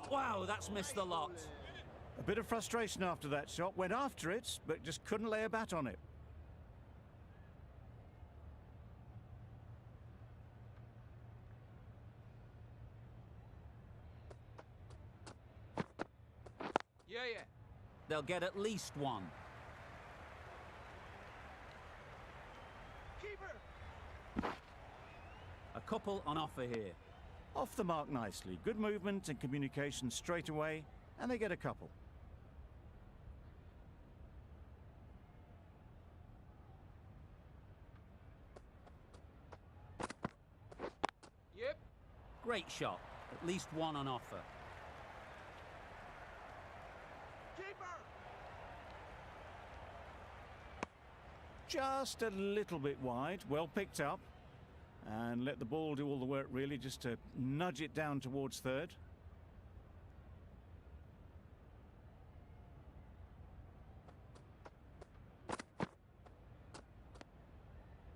Wow, that's missed the lot. A bit of frustration after that shot. Went after it, but just couldn't lay a bat on it. Yeah. They'll get at least one. Keeper! A couple on offer here. Off the mark nicely. Good movement and communication straight away, and they get a couple. Yep. Great shot. At least one on offer. Keeper! Just a little bit wide. Well picked up. And let the ball do all the work, really, just to nudge it down towards third.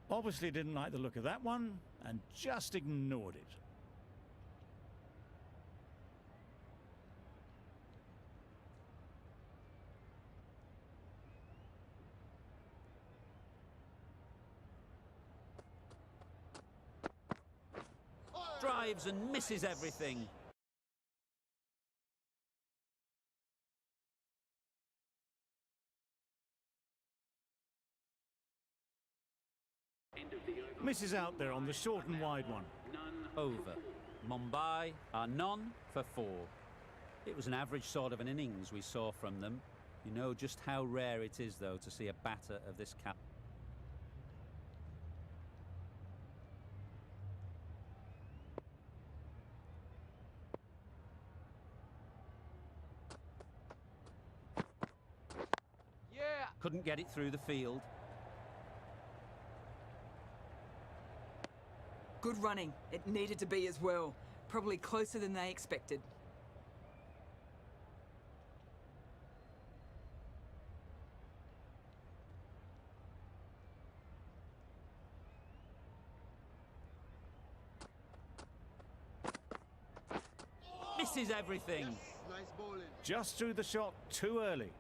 Obviously didn't like the look of that one, and just ignored it. Drives and misses everything. Misses out there on the short and wide one. Over. Mumbai are none for 4. It was an average sort of an innings we saw from them. You know just how rare it is, though, to see a batter of this cap. Yeah! Couldn't get it through the field. Good running. It needed to be as well. Probably closer than they expected. Misses everything. Nice bowling. Just threw the shot too early.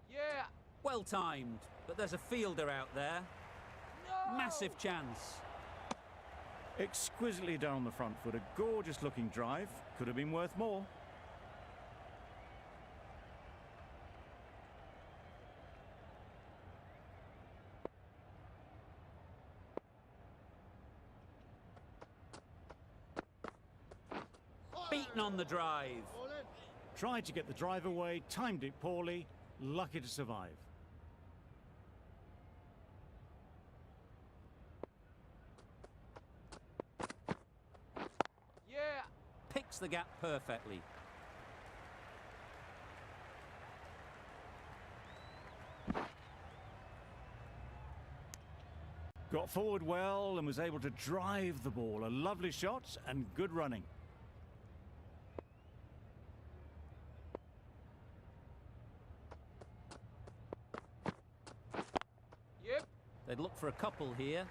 Yeah! Well timed, but there's a fielder out there. No! Massive chance. Exquisitely down the front foot. A gorgeous looking drive. Could have been worth more. Beaten on the drive. Bowling. Tried to get the drive away, timed it poorly, lucky to survive. Yeah! Picks the gap perfectly. Got forward well and was able to drive the ball. A lovely shot and good running. Yep. They'd look for a couple here.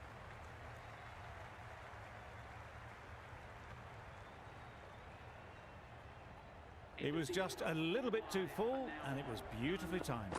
It was just a little bit too full and it was beautifully timed.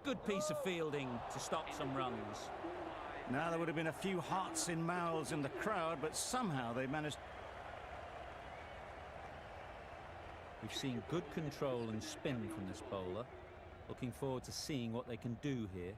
Good piece of fielding to stop some runs. Now, there would have been a few hearts in mouths in the crowd, but somehow they managed. We've seen good control and spin from this bowler. Looking forward to seeing what they can do here.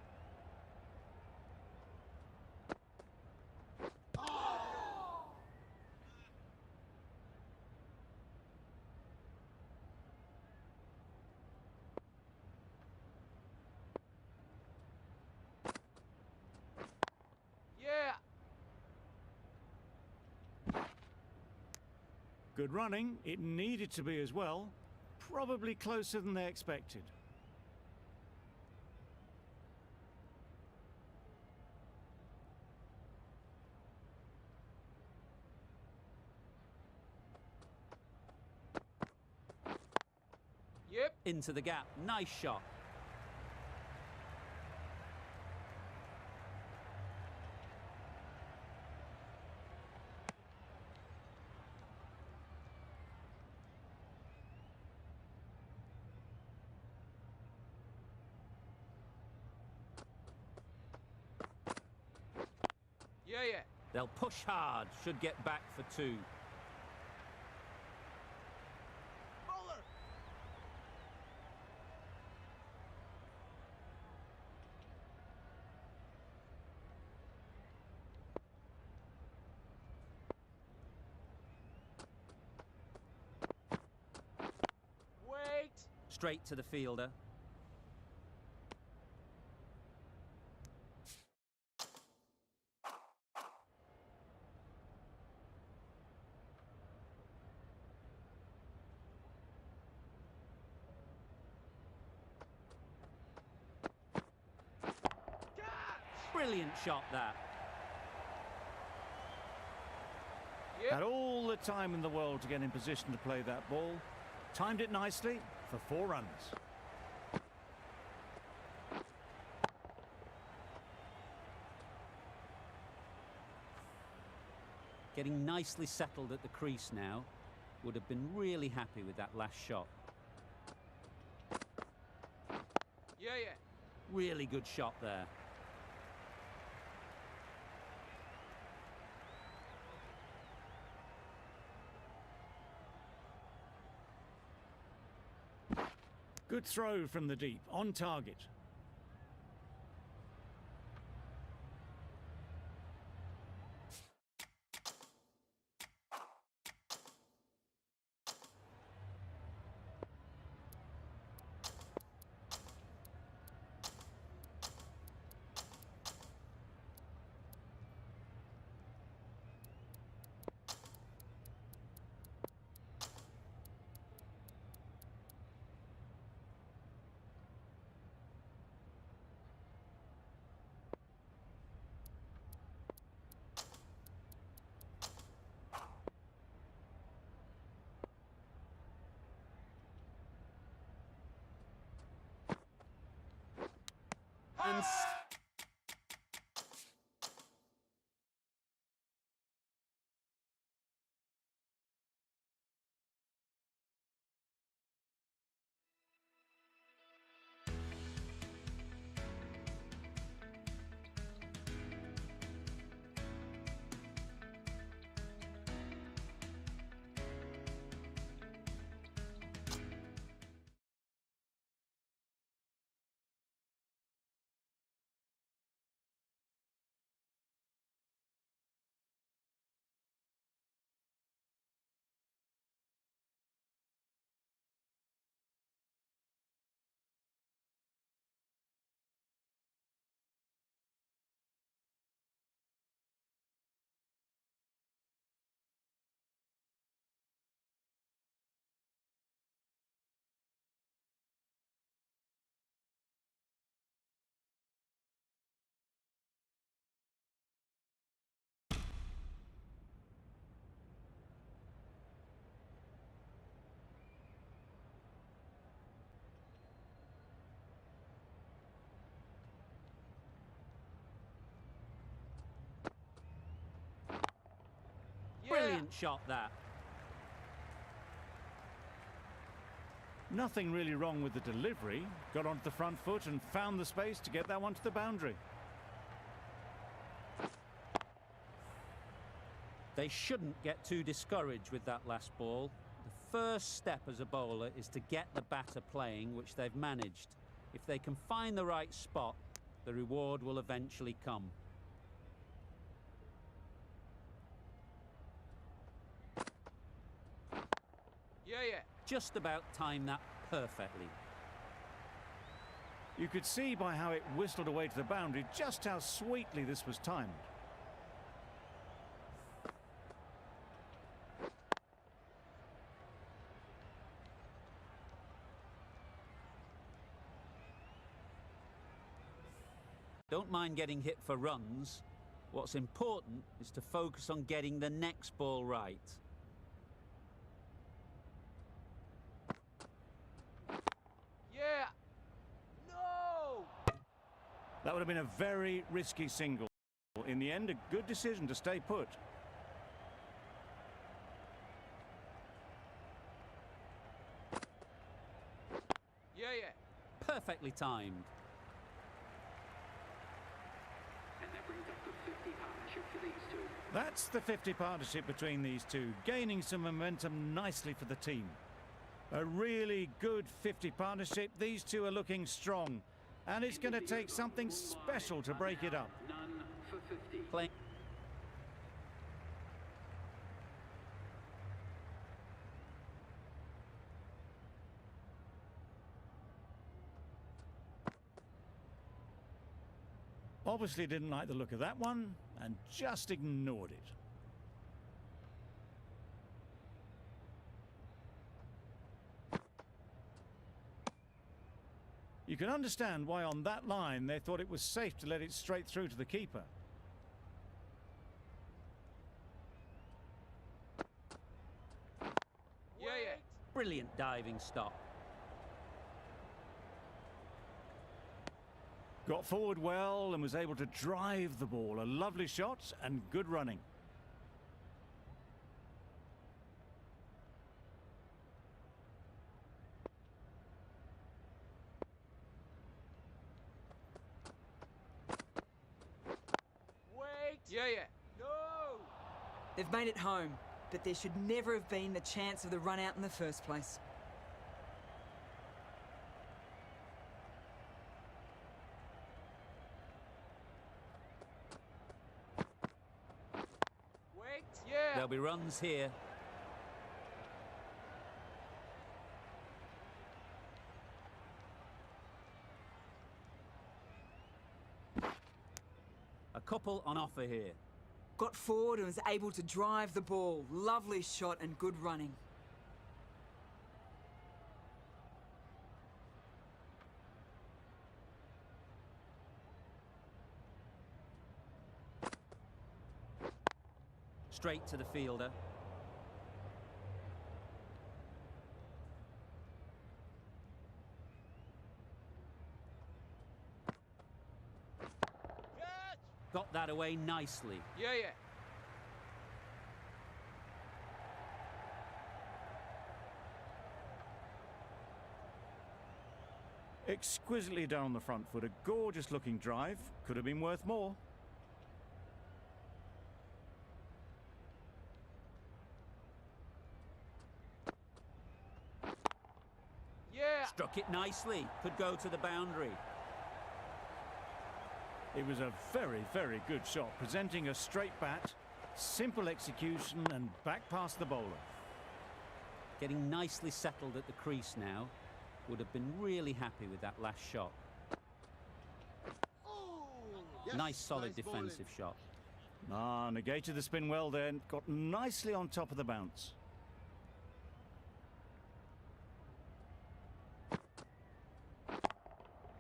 Yeah. Good running. It needed to be as well. Probably closer than they expected. Yep. Into the gap. Nice shot. Yeah. They'll push hard. Should get back for 2. Bowler. Wait. Straight to the fielder. Brilliant shot, that. Yep. Had all the time in the world to get in position to play that ball. Timed it nicely for 4 runs. Getting nicely settled at the crease now. Would have been really happy with that last shot. Yeah. Really good shot there. Good throw from the deep, on target. And brilliant shot, that. Nothing really wrong with the delivery. Got onto the front foot and found the space to get that one to the boundary. They shouldn't get too discouraged with that last ball. The first step as a bowler is to get the batter playing, which they've managed. If they can find the right spot, the reward will eventually come. Yeah. Just about timed that perfectly. You could see by how it whistled away to the boundary just how sweetly this was timed. Don't mind getting hit for runs. What's important is to focus on getting the next ball right. Yeah. No. That would have been a very risky single. In the end, a good decision to stay put. Yeah. Perfectly timed. That's the 50 partnership between these two, gaining some momentum nicely for the team. A really good 50 partnership. These two are looking strong, and it's going to take something special to break it up. Playing. Obviously didn't like the look of that one and just ignored it. You can understand why on that line they thought it was safe to let it straight through to the keeper. Yeah. Brilliant diving stop. Got forward well and was able to drive the ball. A lovely shot and good running. Wait. Yeah. No. They've made it home, but there should never have been the chance of the run out in the first place. Wait. Yeah. There'll be runs here. A couple on offer here. Got forward and was able to drive the ball. Lovely shot and good running. Straight to the fielder. Catch. Got that away nicely. Yeah. Exquisitely down the front foot. A gorgeous looking drive. Could have been worth more. Yeah. Struck it nicely. Could go to the boundary. It was a very, very good shot, presenting a straight bat, simple execution and back past the bowler. Getting nicely settled at the crease now. Would have been really happy with that last shot. Yes, Nice solid nice bowling. defensive shot. Negated the spin well there, got nicely on top of the bounce.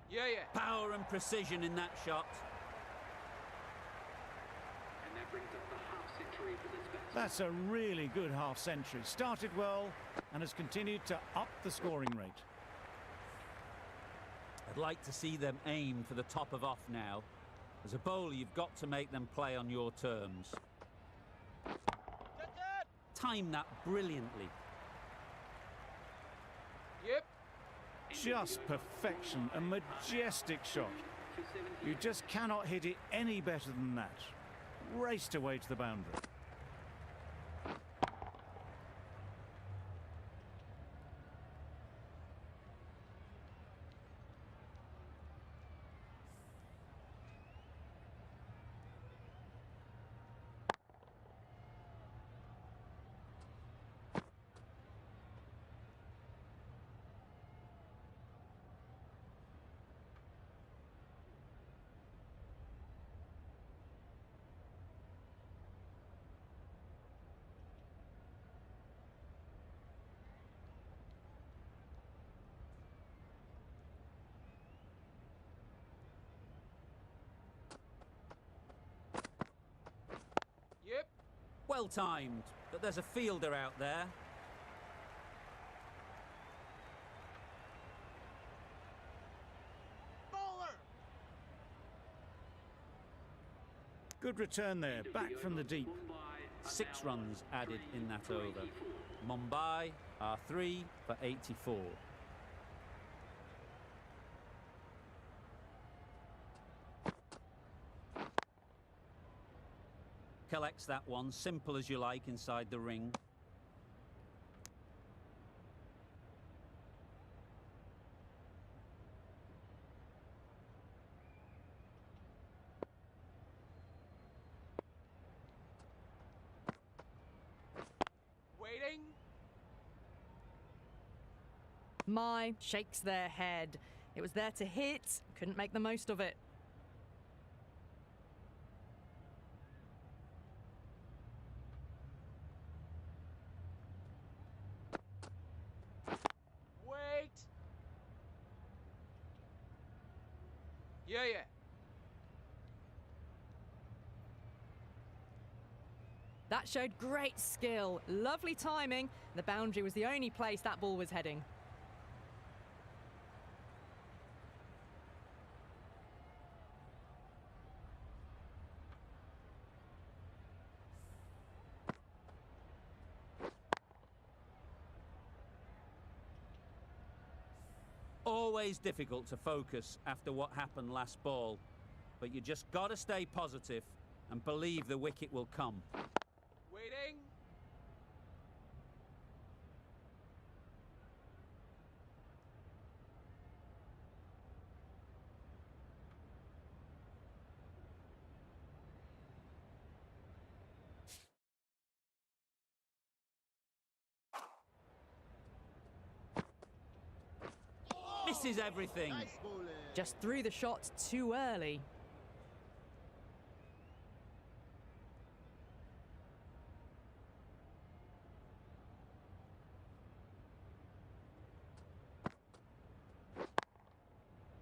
Yeah. Power and precision in that shot. And that brings up the half century for this batsman. That's a really good half century. Started well and has continued to up the scoring rate. I'd like to see them aim for the top of off now. As a bowler, you've got to make them play on your terms. That's it. Time that brilliantly. Yep. Just perfection, a majestic shot. You just cannot hit it any better than that. Raced away to the boundary. Yep. Well timed, but there's a fielder out there. Bowler. Good return there, back from the deep. 6 runs added in that over. Mumbai are 3 for 84. Collects that one, simple as you like, inside the ring. Waiting. Mai shakes their head. It was there to hit, couldn't make the most of it. Wait. Yeah, yeah. That showed great skill, lovely timing. The boundary was the only place that ball was heading. Always difficult to focus after what happened last ball, but you just got to stay positive and believe the wicket will come. Waiting. Misses everything. Just threw the shot too early.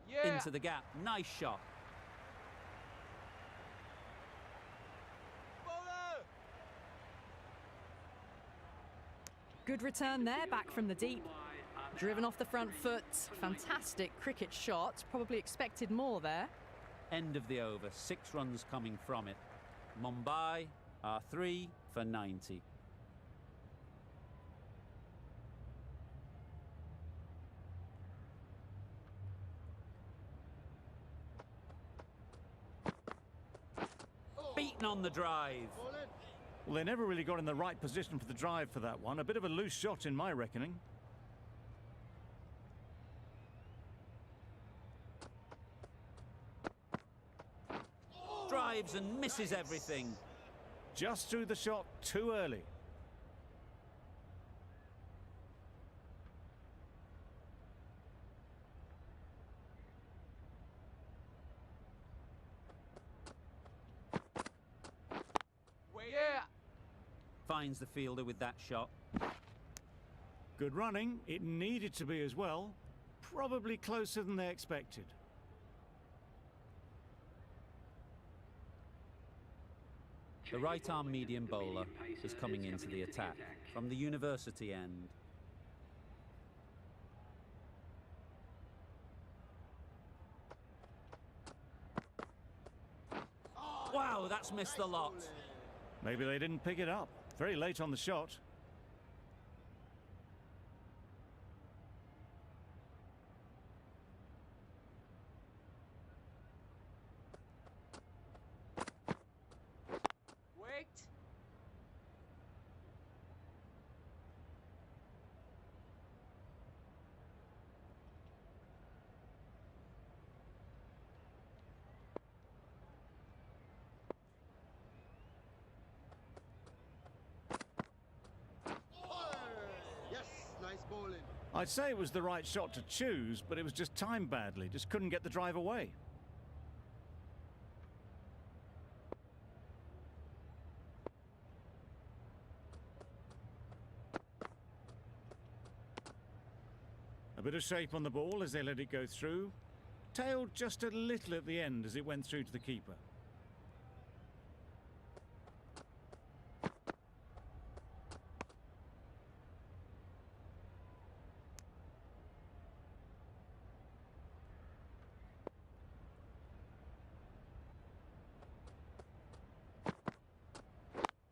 Yeah. Into the gap. Nice shot. Bowler. Good return there, back from the deep. Driven off the front foot. Fantastic cricket shot. Probably expected more there. End of the over. 6 runs coming from it. Mumbai are 3 for 90. Beaten on the drive. Well, they never really got in the right position for the drive for that one. A bit of a loose shot in my reckoning. Drives and misses everything. Just threw the shot too early. Wait. Yeah. Finds the fielder with that shot. Good running. It needed to be as well. Probably closer than they expected. The right-arm medium bowler is coming into the attack from the university end. Wow, that's missed the lot. Maybe they didn't pick it up. Very late on the shot. I'd say it was the right shot to choose, but it was just timed badly. Just couldn't get the drive away. A bit of shape on the ball as they let it go through. Tailed just a little at the end as it went through to the keeper.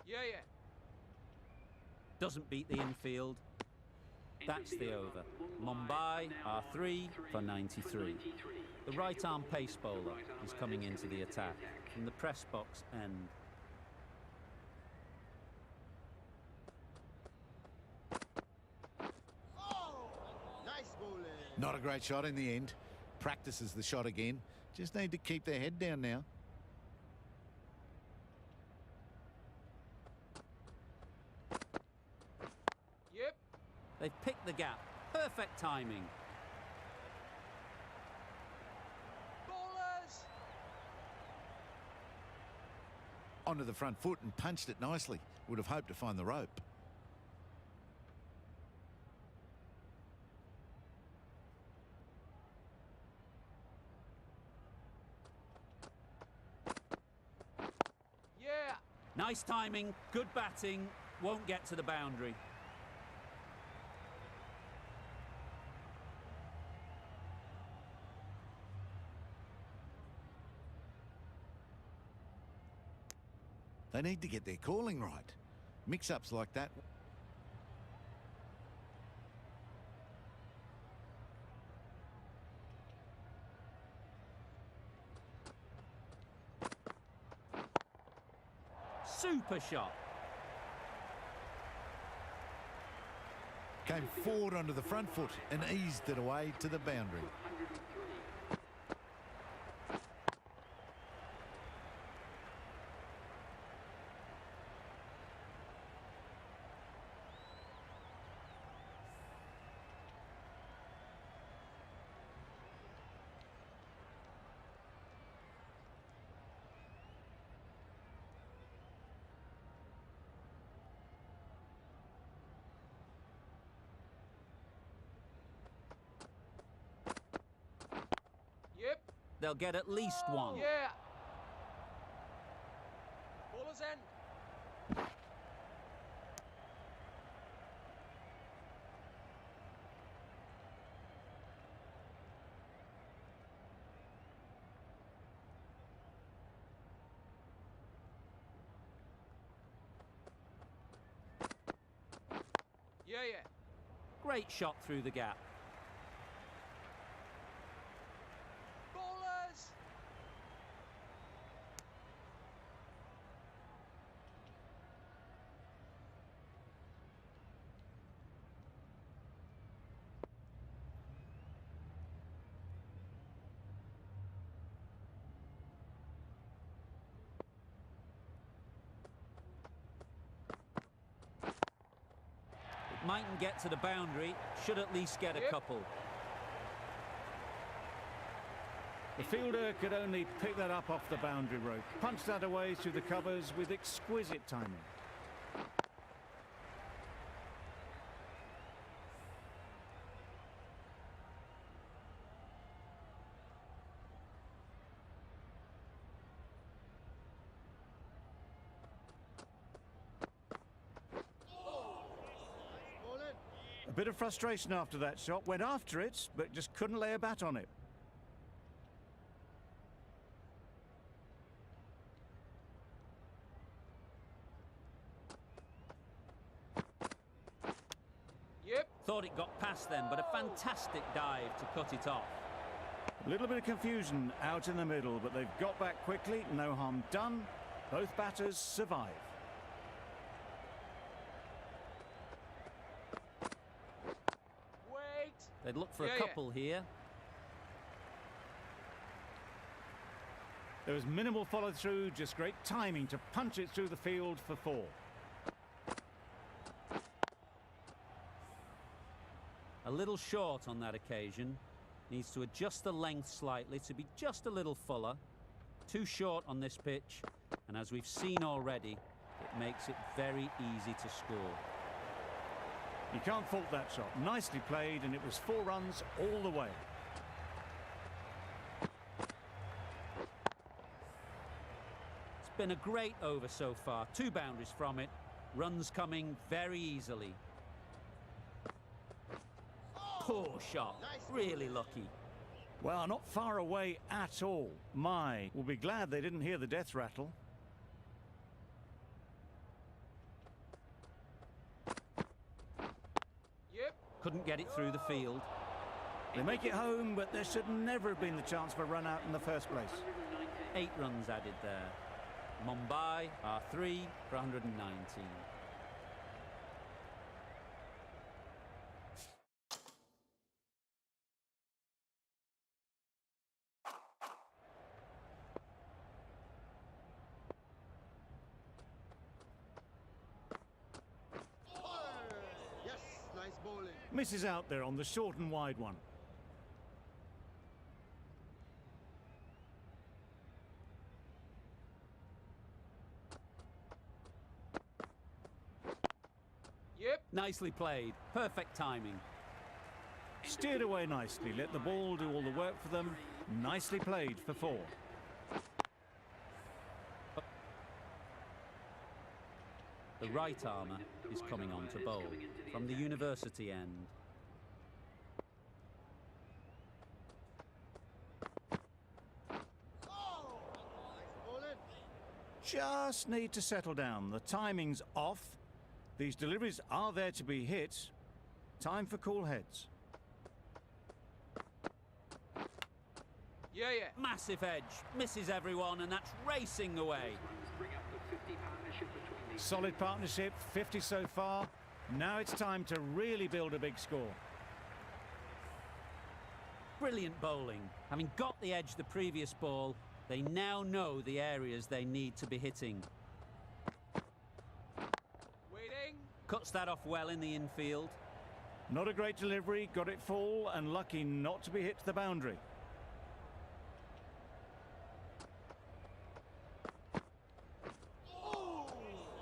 Yeah, yeah. Doesn't beat the infield. That's the over. Mumbai are 3 for 93. The right arm pace bowler is coming into the attack from the press box end. Not a great shot in the end. Practices the shot again. Just need to keep their head down now. Yep. They've picked the gap. Perfect timing. Bowlers. Onto the front foot and punched it nicely. Would have hoped to find the rope. Yeah. Nice timing, good batting, won't get to the boundary. They need to get their calling right. Mix-ups like that. Super shot. Came forward onto the front foot and eased it away to the boundary. Yep. They'll get at least one. Yeah. Bowlers end. Yeah, yeah. Great shot through the gap. Bowlers. Mightn't get to the boundary, should at least get a Yep. couple. The fielder could only pick that up off the boundary rope. Punched that away through the covers with exquisite timing. A bit of frustration after that shot. Went after it, but just couldn't lay a bat on it. Yep. Thought it got past them, but a fantastic dive to cut it off. A little bit of confusion out in the middle, but they've got back quickly. No harm done. Both batters survive. Wait. They'd look for Yeah, a yeah. couple here. There was minimal follow through, just great timing to punch it through the field for 4. A little short on that occasion. Needs to adjust the length slightly to be just a little fuller. Too short on this pitch, and as we've seen already, it makes it very easy to score. You can't fault that shot. Nicely played, and it was 4 runs all the way. It's been a great over so far. 2 boundaries from it. Runs coming very easily. Poor shot. Really lucky. Well, not far away at all. My, will be glad they didn't hear the death rattle. Yep. Couldn't get it through the field. They make it home, but there should never have been the chance for a run out in the first place. 8 runs added there. Mumbai are 3 for 119. Yes, nice bowling. Misses out there on the short and wide one. Yep. Nicely played. Perfect timing. Steered away nicely, let the ball do all the work for them. Nicely played for 4. The right armour is coming on to bowl from the university end. Bowling. Just need to settle down. The timing's off. These deliveries are there to be hit. Time for cool heads. Yeah, yeah. Massive edge. Misses everyone, and that's racing away. Bring up the 50 partnership between these. Solid partnership, 50 so far. Now it's time to really build a big score. Brilliant bowling. Having got the edge the previous ball, they now know the areas they need to be hitting. Waiting. Cuts that off well in the infield. Not a great delivery, got it full and lucky not to be hit to the boundary.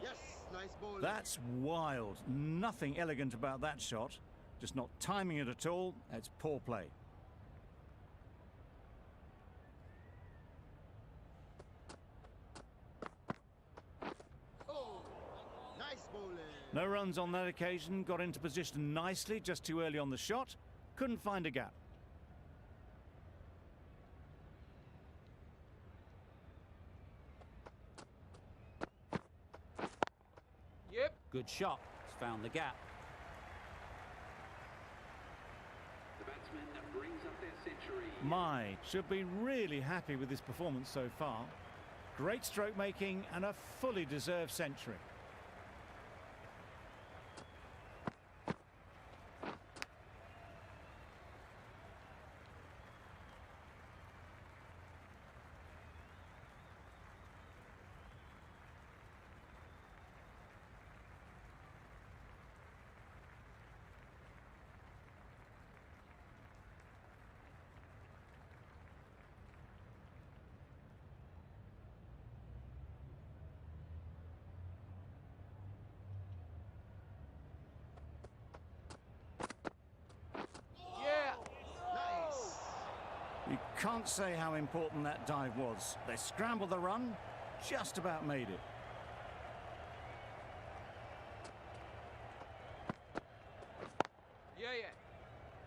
Yes, nice bowling. That's wild. Nothing elegant about that shot. Just not timing it at all. It's poor play. Oh, nice bowling. No runs on that occasion. Got into position nicely, just too early on the shot. Couldn't find a gap. Yep. Good shot. It's found the gap. The batsman brings up their century. My should be really happy with his performance so far. Great stroke making and a fully deserved century. Yeah. Nice. You can't say how important that dive was. They scrambled the run, just about made it. Yeah, yeah.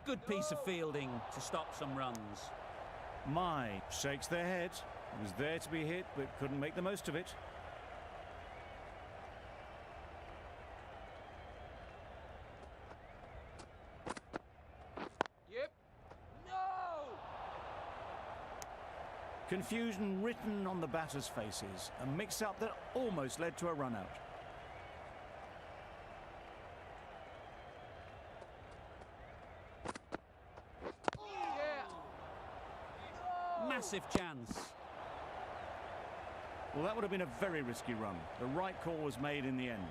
Good piece of fielding to stop some runs. My shakes their head. Was there to be hit, but couldn't make the most of it. Yep. No. Confusion written on the batters' faces. A mix-up that almost led to a run-out. Yeah. Massive chance. Well, that would have been a very risky run. The right call was made in the end.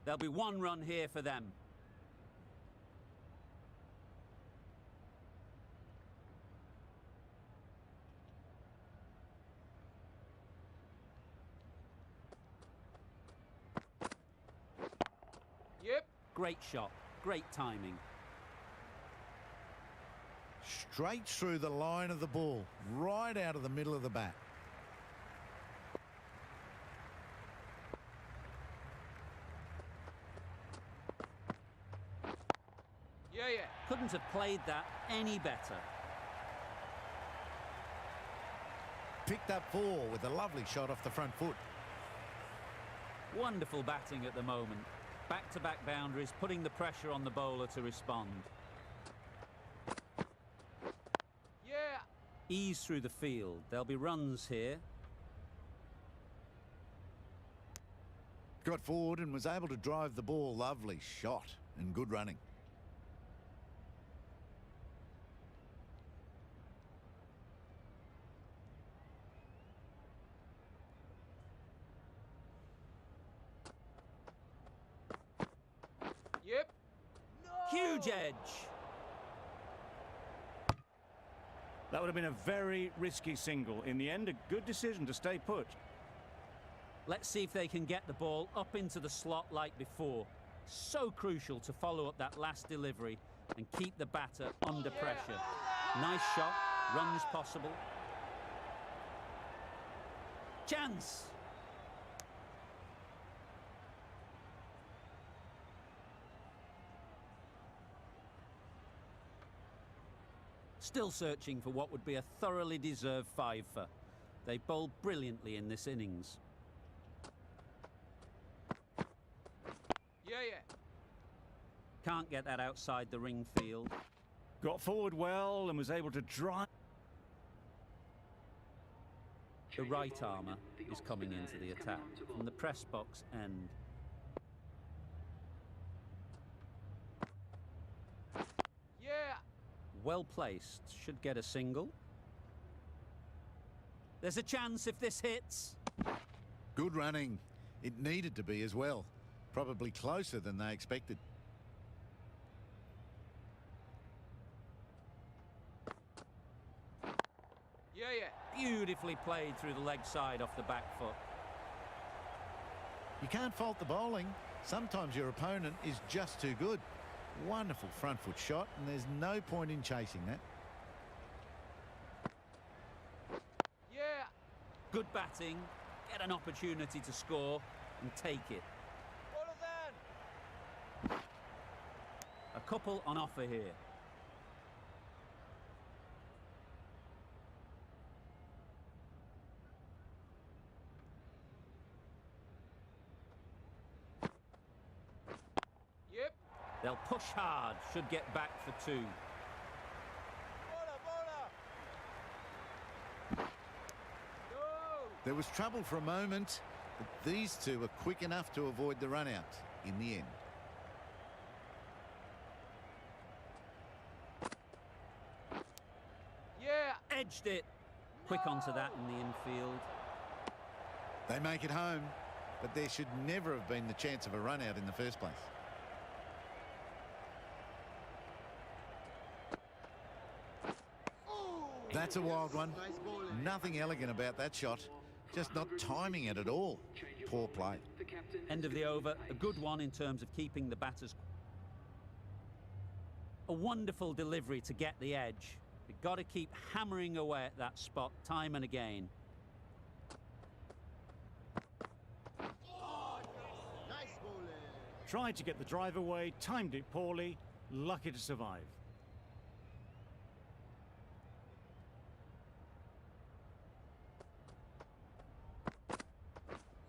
There'll be one run here for them. Yep. Great shot, great timing. Straight through the line of the ball, right out of the middle of the bat. Yeah, yeah. Couldn't have played that any better. Picked up 4 with a lovely shot off the front foot. Wonderful batting at the moment. Back-to-back boundaries, putting the pressure on the bowler to respond. Yeah. Ease through the field. There'll be runs here. Got forward and was able to drive the ball. Lovely shot and good running. Yep. Huge edge. That would have been a very risky single. In the end, a good decision to stay put. Let's see if they can get the ball up into the slot like before. So crucial to follow up that last delivery and keep the batter under pressure. Nice shot, runs possible. Chance! Still searching for what would be a thoroughly deserved fiver. They bowled brilliantly in this innings. Yeah, yeah. Can't get that outside the ring field. Got forward well and was able to drive. The right armour is coming into the attack from the press box end. Yeah. Well placed, should get a single. There's a chance if this hits. Good running. It needed to be as well. Probably closer than they expected. Yeah, yeah. Beautifully played through the leg side off the back foot. You can't fault the bowling. Sometimes your opponent is just too good. Wonderful front foot shot, and there's no point in chasing that. Yeah. Good batting, get an opportunity to score and take it. Ball then. A couple on offer here. Yep. They'll push hard, should get back for 2. Bowler, bowler. No. There was trouble for a moment, but these two were quick enough to avoid the run out in the end. Yeah. Edged it. Quick onto that in the infield. They make it home, but there should never have been the chance of a run out in the first place. That's a wild one. Nice bowling. Nothing elegant about that shot. Just not timing it at all. Poor play. End of the over, a good one in terms of keeping the batters. A wonderful delivery to get the edge. They've got to keep hammering away at that spot time and again. Nice bowling. Tried to get the drive away, timed it poorly, lucky to survive.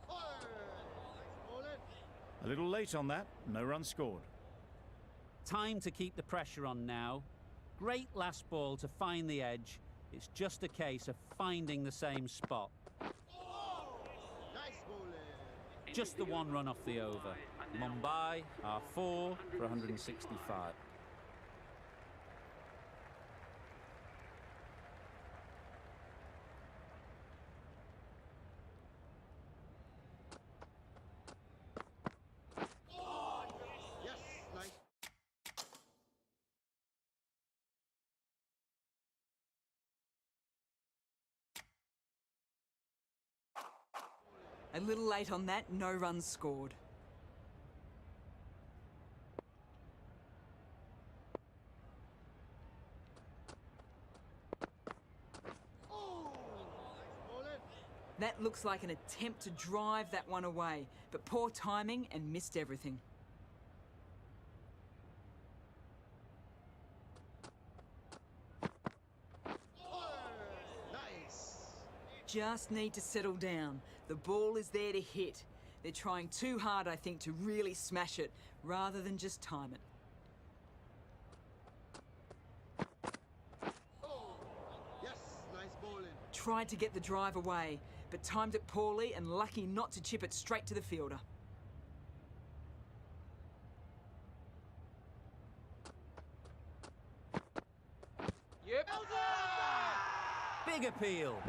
Nice bowling. A little late on that, no run scored. Time to keep the pressure on now. Great last ball to find the edge. It's just a case of finding the same spot. Nice bowling. Just the one run off the over. Mumbai are 4 for 165. A little late on that, no runs scored. Oh, nice bowling. That looks like an attempt to drive that one away, but poor timing and missed everything. Nice. Just need to settle down. The ball is there to hit. They're trying too hard, I think, to really smash it, rather than just time it. Oh, yes, nice bowling. Tried to get the drive away, but timed it poorly and lucky not to chip it straight to the fielder. Yep. Big appeal.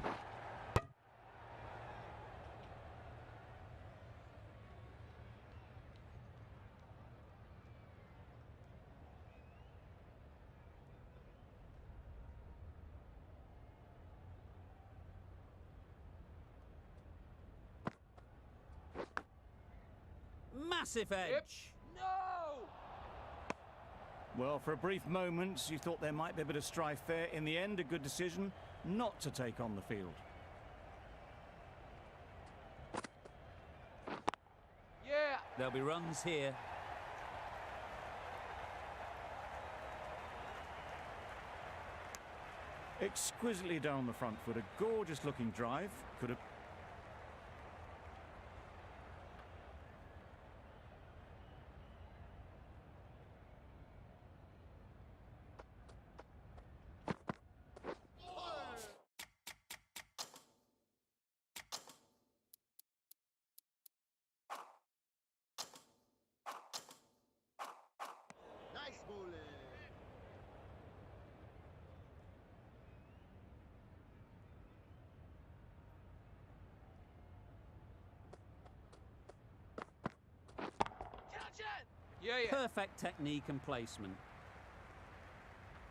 Massive edge. No! Well, for a brief moment, you thought there might be a bit of strife there. In the end, a good decision not to take on the field. Yeah. There'll be runs here. Exquisitely down the front foot, a gorgeous looking drive. Could have... Nice bowling. Catch it! Yeah, yeah. Perfect technique and placement.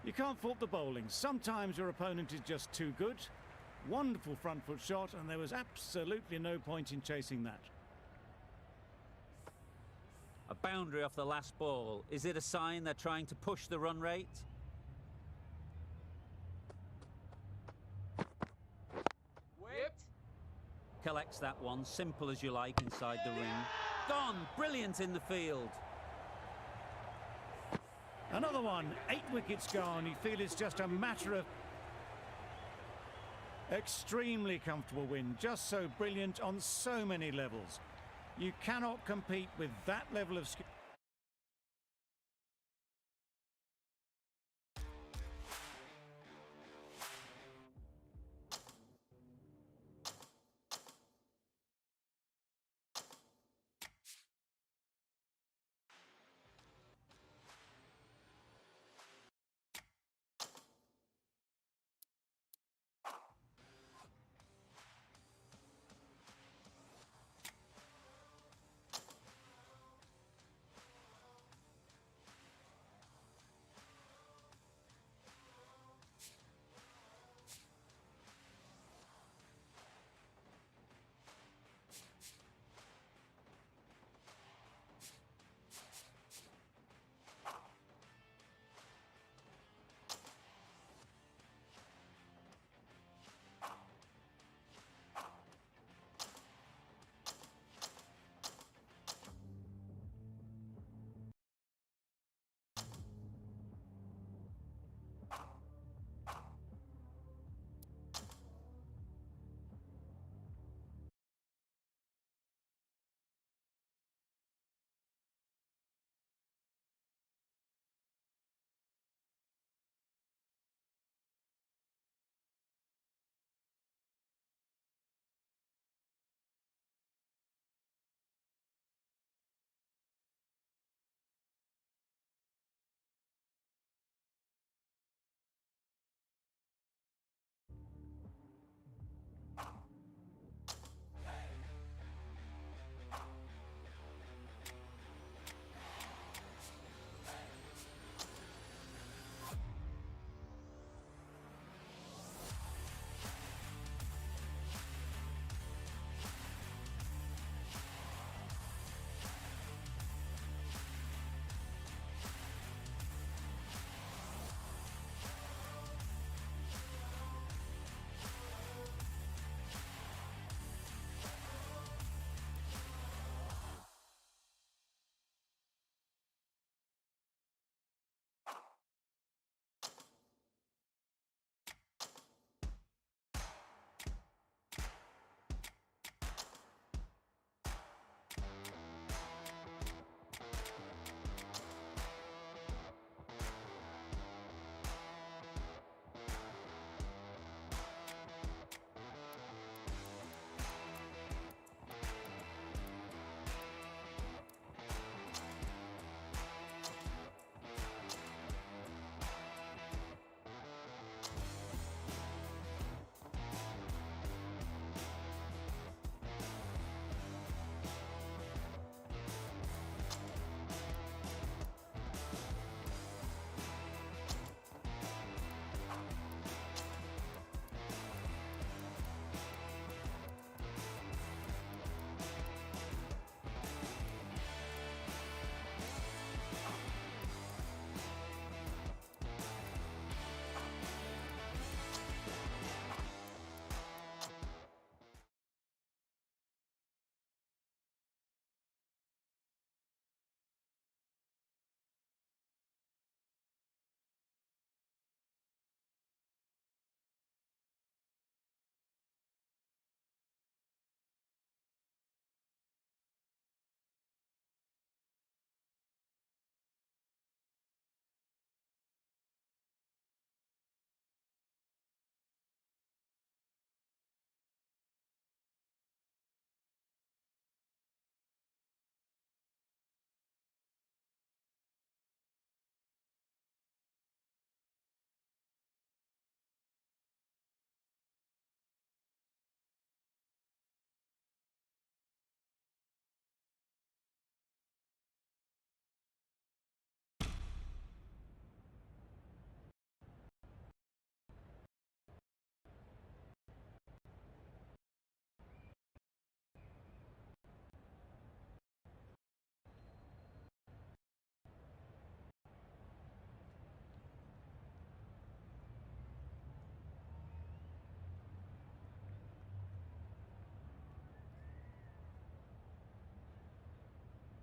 You can't fault the bowling. Sometimes your opponent is just too good. Wonderful front foot shot, and there was absolutely no point in chasing that. A boundary off the last ball. Is it a sign they're trying to push the run rate? Whipped. Collects that one, simple as you like, inside the ring. Gone, brilliant in the field. Another one, 8 wickets gone. You feel it's just a matter of... Extremely comfortable win, just so brilliant on so many levels. You cannot compete with that level of skill.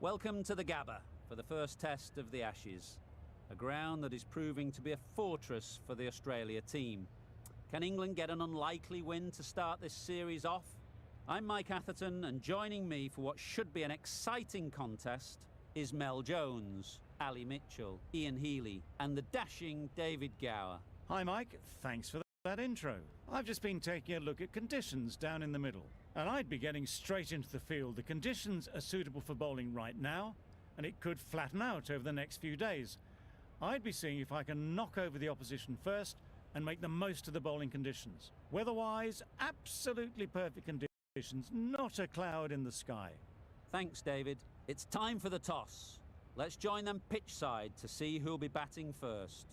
Welcome to the Gabba for the first test of the Ashes. A ground that is proving to be a fortress for the Australia team. Can England get an unlikely win to start this series off? I'm Mike Atherton, and joining me for what should be an exciting contest is Mel Jones, Ali Mitchell, Ian Healy and the dashing David Gower. Hi Mike, thanks for that intro. I've just been taking a look at conditions down in the middle, and I'd be getting straight into the field. The conditions are suitable for bowling right now, and it could flatten out over the next few days. I'd be seeing if I can knock over the opposition first and make the most of the bowling conditions. Weather-wise, absolutely perfect conditions, not a cloud in the sky. Thanks, David. It's time for the toss. Let's join them pitch side to see who'll be batting first.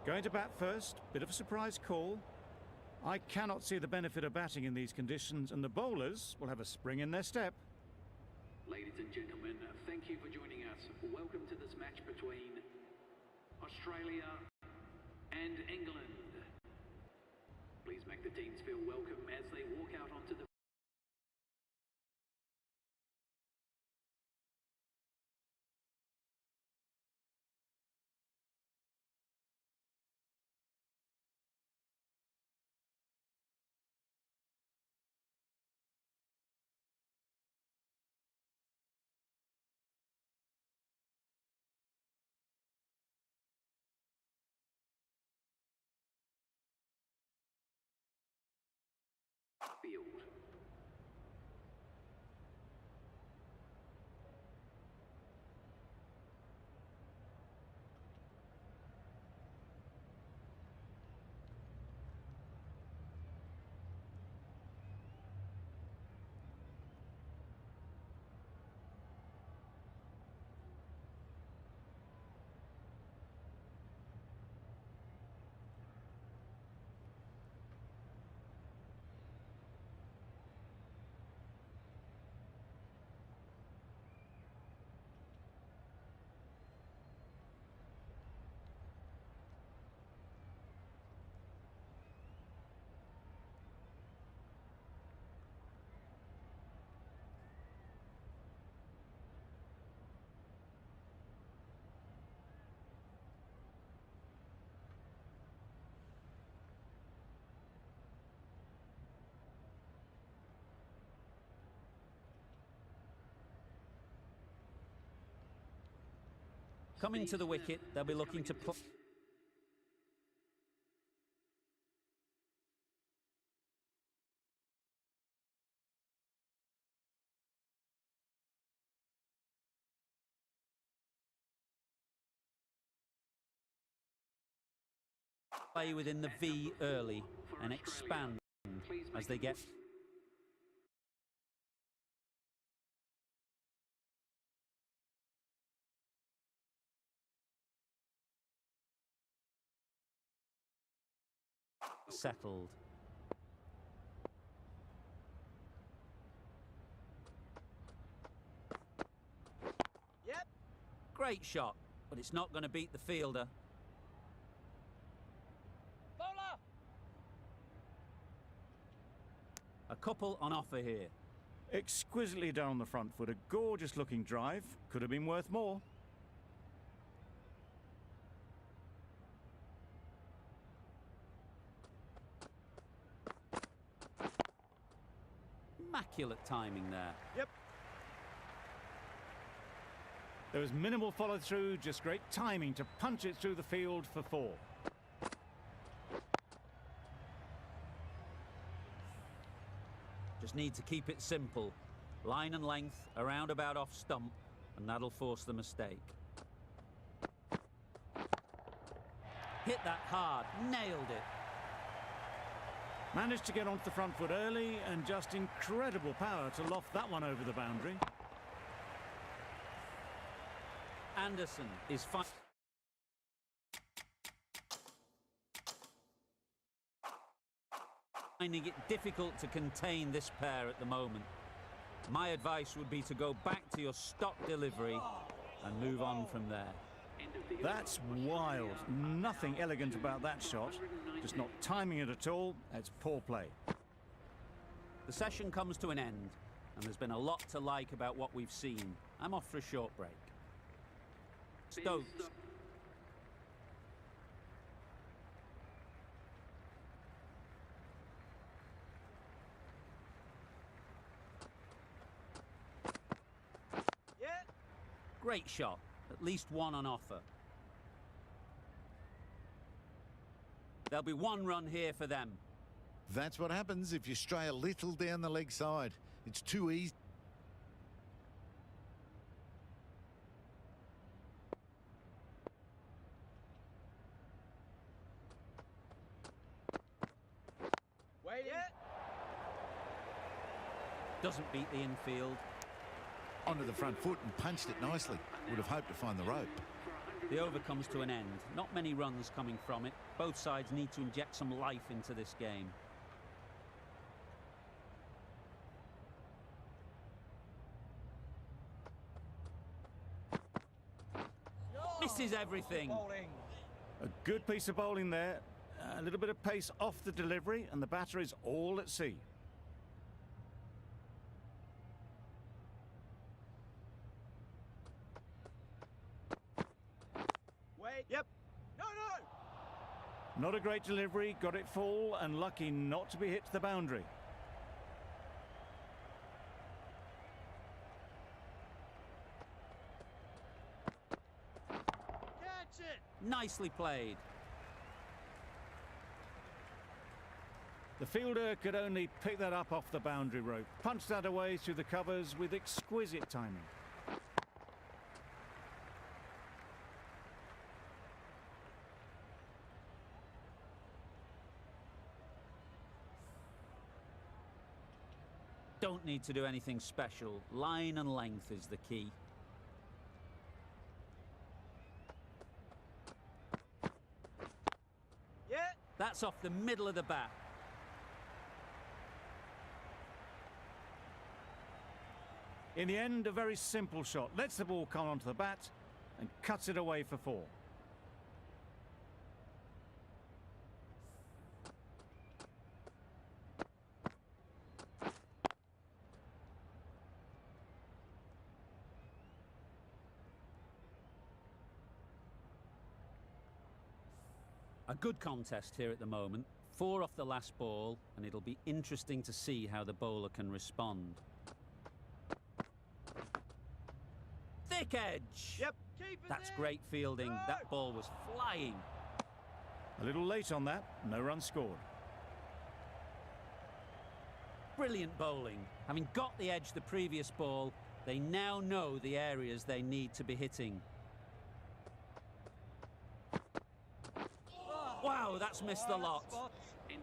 Going to bat first, bit of a surprise call. I cannot see the benefit of batting in these conditions, and the bowlers will have a spring in their step. Ladies and gentlemen, thank you for joining us. Welcome to this match between Australia and England. Please make the teams feel welcome as they walk out onto the field. Coming to the wicket, they'll be looking to play within the V early and expand as they get settled. Yep. Great shot, but it's not going to beat the fielder. Bowler. A couple on offer here. Exquisitely done on the front foot, a gorgeous looking drive, could have been worth more. Immaculate timing there. Yep. There was minimal follow through, just great timing to punch it through the field for 4. Just need to keep it simple. Line and length, around about off stump, and that'll force the mistake. Hit that hard, nailed it. Managed to get onto the front foot early, and just incredible power to loft that one over the boundary. Anderson is finding it difficult to contain this pair at the moment. My advice would be to go back to your stock delivery and move on from there. That's wild. Nothing elegant about that shot. Just not timing it at all. It's poor play. The session comes to an end, and there's been a lot to like about what we've seen. I'm off for a short break. Stokes. Yeah. Great shot. At least one on offer. There'll be one run here for them. That's what happens if you stray a little down the leg side. It's too easy. Waiting. Yeah. Doesn't beat the infield. Onto the front foot and punched it nicely. Would have hoped to find the rope. The over comes to an end. Not many runs coming from it. Both sides need to inject some life into this game. Misses everything. Bowling. A good piece of bowling there. A little bit of pace off the delivery, and the batter is all at sea. Wait. Yep. No, no. Not a great delivery, got it full, and lucky not to be hit to the boundary. Catch it. Nicely played. The fielder could only pick that up off the boundary rope. Punched that away through the covers with exquisite timing. Don't need to do anything special. Line and length is the key. Yeah. That's off the middle of the bat. In the end, a very simple shot. Lets the ball come onto the bat and cuts it away for four. A good contest here at the moment. 4 off the last ball, and it'll be interesting to see how the bowler can respond. Thick edge! Yep. Keep it That's there. great fielding. That ball was flying. A little late on that, no run scored. Brilliant bowling. Having got the edge the previous ball, they now know the areas they need to be hitting. Wow, that's missed the lot.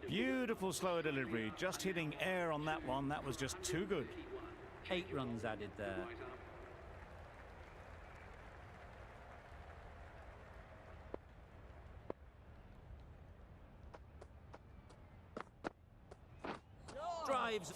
Beautiful slower delivery, just hitting air on that one. That was just too good. 8 runs added there. Drives